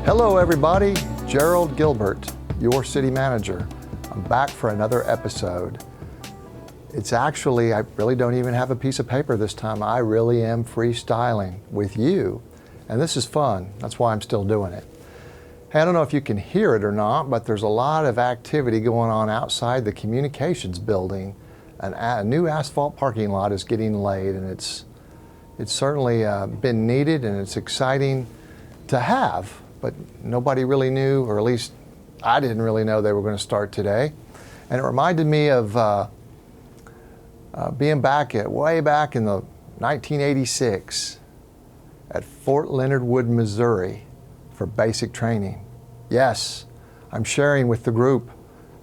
Hello everybody, Jerald Gilbert, your city manager. I'm back for another episode. It's actually, I really don't even have a piece of paper this time. I really am freestyling with you. And this is fun, that's why I'm still doing it. Hey, I don't know if you can hear it or not, but there's a lot of activity going on outside the communications building. A new asphalt parking lot is getting laid, and it's certainly been needed, and it's exciting to have. But nobody really knew, or at least I didn't really know they were going to start today. And it reminded me of being way back in the 1986 at Fort Leonard Wood, Missouri for basic training. Yes, I'm sharing with the group.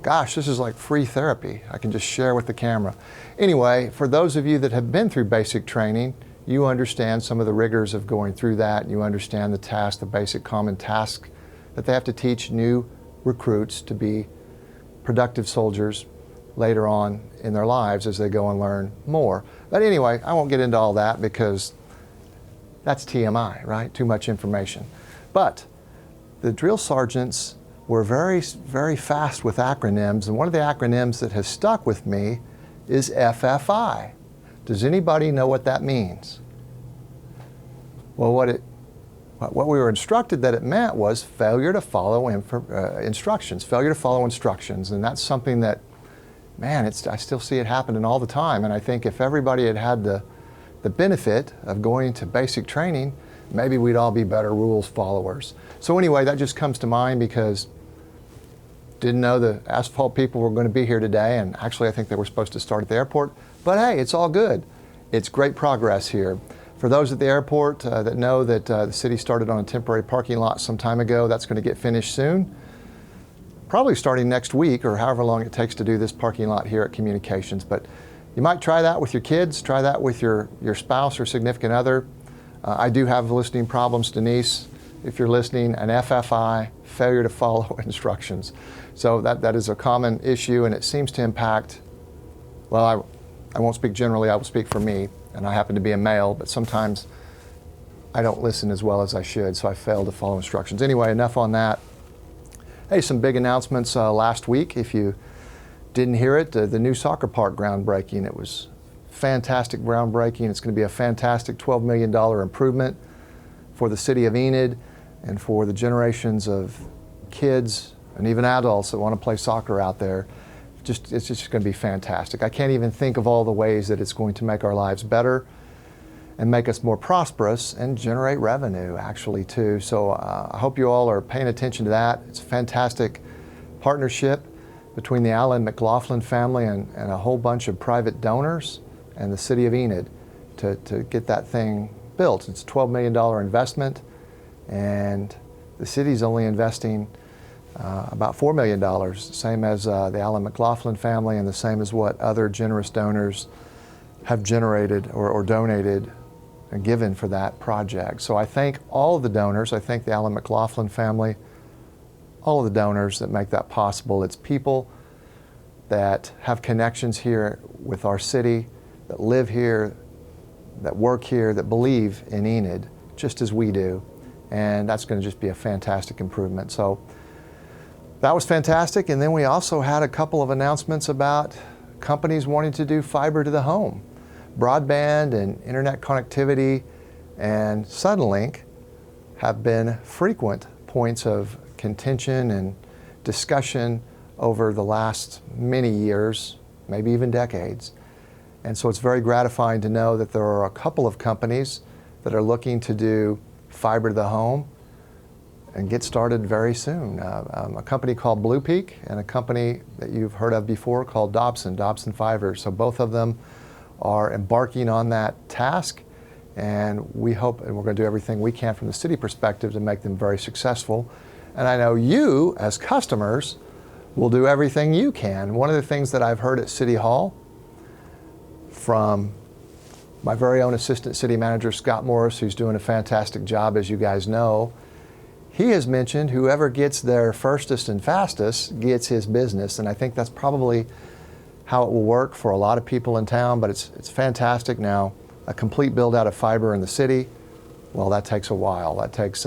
Gosh, this is like free therapy. I can just share with the camera. Anyway, for those of you that have been through basic training, you understand some of the rigors of going through that. You understand the task, the basic common task that they have to teach new recruits to be productive soldiers later on in their lives as they go and learn more. But anyway, I won't get into all that because that's TMI, right? Too much information. But the drill sergeants were very, very fast with acronyms, and one of the acronyms that has stuck with me is FFI. Does anybody know what that means? Well, what we were instructed that it meant was failure to follow instructions, failure to follow instructions. And that's something that, man, I still see it happening all the time. And I think if everybody had had the benefit of going to basic training, maybe we'd all be better rules followers. So anyway, that just comes to mind because didn't know the asphalt people were going to be here today, and actually I think they were supposed to start at the airport. But hey, it's all good. It's great progress here. For those at the airport that know that the city started on a temporary parking lot some time ago, that's going to get finished soon. Probably starting next week or however long it takes to do this parking lot here at Communications. But you might try that with your kids, try that with your spouse or significant other. I do have listening problems, Denise. If you're listening, an FFI, failure to follow instructions. So that is a common issue, and it seems to impact, well, I won't speak generally, I will speak for me, and I happen to be a male, but sometimes I don't listen as well as I should, so I fail to follow instructions. Anyway, enough on that. Hey, some big announcements last week. If you didn't hear it, the new soccer park groundbreaking. It was fantastic groundbreaking. It's going to be a fantastic $12 million improvement for the city of Enid and for the generations of kids and even adults that want to play soccer out there. It's just going to be fantastic. I can't even think of all the ways that it's going to make our lives better and make us more prosperous and generate revenue actually too. So I hope you all are paying attention to that. It's a fantastic partnership between the Allen McLaughlin family and a whole bunch of private donors and the city of Enid to get that thing built. It's a $12 million investment, and the city's only investing about $4 million, same as the Allen McLaughlin family and the same as what other generous donors have generated or donated and given for that project. So I thank all of the donors. I thank the Allen McLaughlin family, all of the donors that make that possible. It's people that have connections here with our city, that live here, that work here, that believe in Enid, just as we do. And that's going to just be a fantastic improvement. So that was fantastic. And then we also had a couple of announcements about companies wanting to do fiber to the home. Broadband and internet connectivity and Suddenlink have been frequent points of contention and discussion over the last many years, maybe even decades. And so it's very gratifying to know that there are a couple of companies that are looking to do fiber to the home and get started very soon. A company called Blue Peak and a company that you've heard of before called Dobson Fiber. So both of them are embarking on that task, and we hope, and we're going to do everything we can from the city perspective to make them very successful. And I know you, as customers, will do everything you can. One of the things that I've heard at City Hall from my very own assistant city manager, Scott Morris, who's doing a fantastic job, as you guys know, he has mentioned whoever gets there firstest and fastest gets his business, and I think that's probably how it will work for a lot of people in town, but it's fantastic. Now, a complete build out of fiber in the city, well, that takes a while. That takes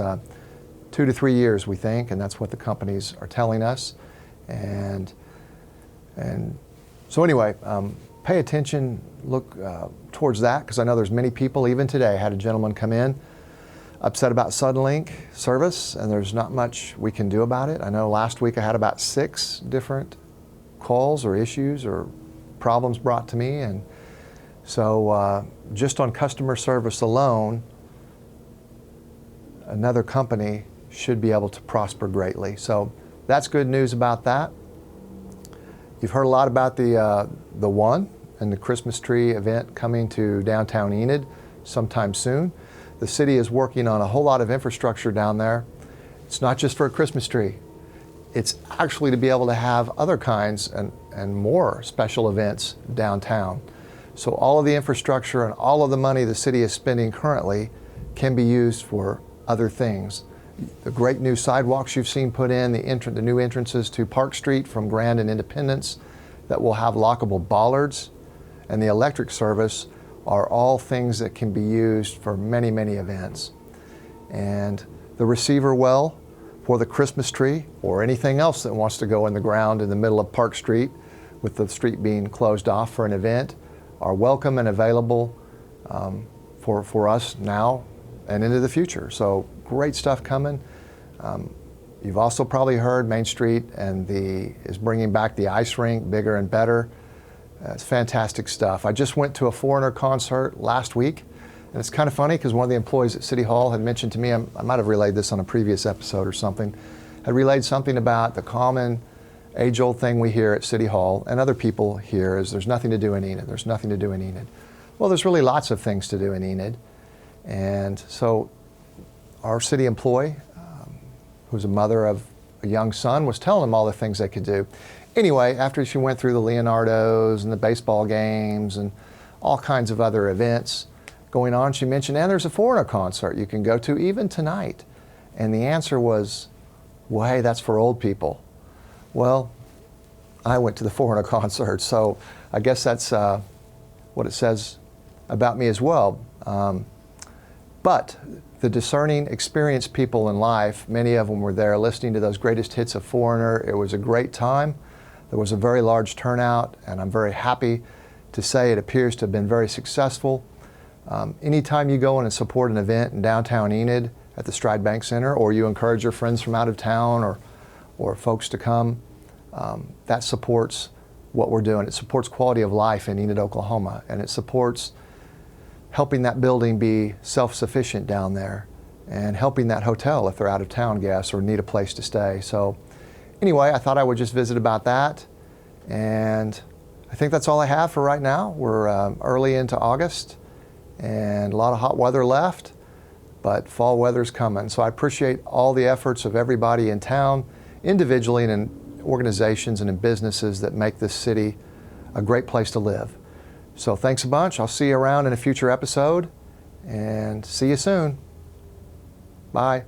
2 to 3 years, we think, and that's what the companies are telling us. And so anyway, pay attention, look towards that, because I know there's many people, even today, I had a gentleman come in upset about Suddenlink service, and there's not much we can do about it. I know last week I had about 6 different calls or issues or problems brought to me, and so just on customer service alone, another company should be able to prosper greatly. So that's good news about that. You've heard a lot about the One and the Christmas tree event coming to downtown Enid sometime soon. The city is working on a whole lot of infrastructure down there. It's not just for a Christmas tree. It's actually to be able to have other kinds and more special events downtown. So all of the infrastructure and all of the money the city is spending currently can be used for other things. The great new sidewalks you've seen put in, the new entrances to Park Street from Grand and Independence that will have lockable bollards, and the electric service are all things that can be used for many, many events. And the receiver well for the Christmas tree or anything else that wants to go in the ground in the middle of Park Street with the street being closed off for an event are welcome and available for us now and into the future. So great stuff coming. You've also probably heard Main Street is bringing back the ice rink bigger and better. It's fantastic stuff. I just went to a Foreigner concert last week, and it's kind of funny because one of the employees at City Hall had mentioned to me, I might have relayed this on a previous episode or something, had relayed something about the common age-old thing we hear at City Hall and other people hear is there's nothing to do in Enid, there's nothing to do in Enid. Well, there's really lots of things to do in Enid. And so our city employee, who's a mother of a young son, was telling them all the things they could do. Anyway, after she went through the Leonardos and the baseball games and all kinds of other events going on, she mentioned, and there's a Foreigner concert you can go to even tonight. And the answer was, well, hey, that's for old people. Well, I went to the Foreigner concert, so I guess that's what it says about me as well. But the discerning, experienced people in life, many of them were there listening to those greatest hits of Foreigner. It was a great time. There was a very large turnout, and I'm very happy to say it appears to have been very successful. Anytime you go in and support an event in downtown Enid at the Stride Bank Center, or you encourage your friends from out of town or folks to come, that supports what we're doing. It supports quality of life in Enid, Oklahoma, and it supports helping that building be self-sufficient down there and helping that hotel if they're out of town guests or need a place to stay. So anyway, I thought I would just visit about that, and I think that's all I have for right now. We're early into August and a lot of hot weather left, but fall weather's coming. So I appreciate all the efforts of everybody in town, individually and in organizations and in businesses that make this city a great place to live. So thanks a bunch. I'll see you around in a future episode, and see you soon. Bye.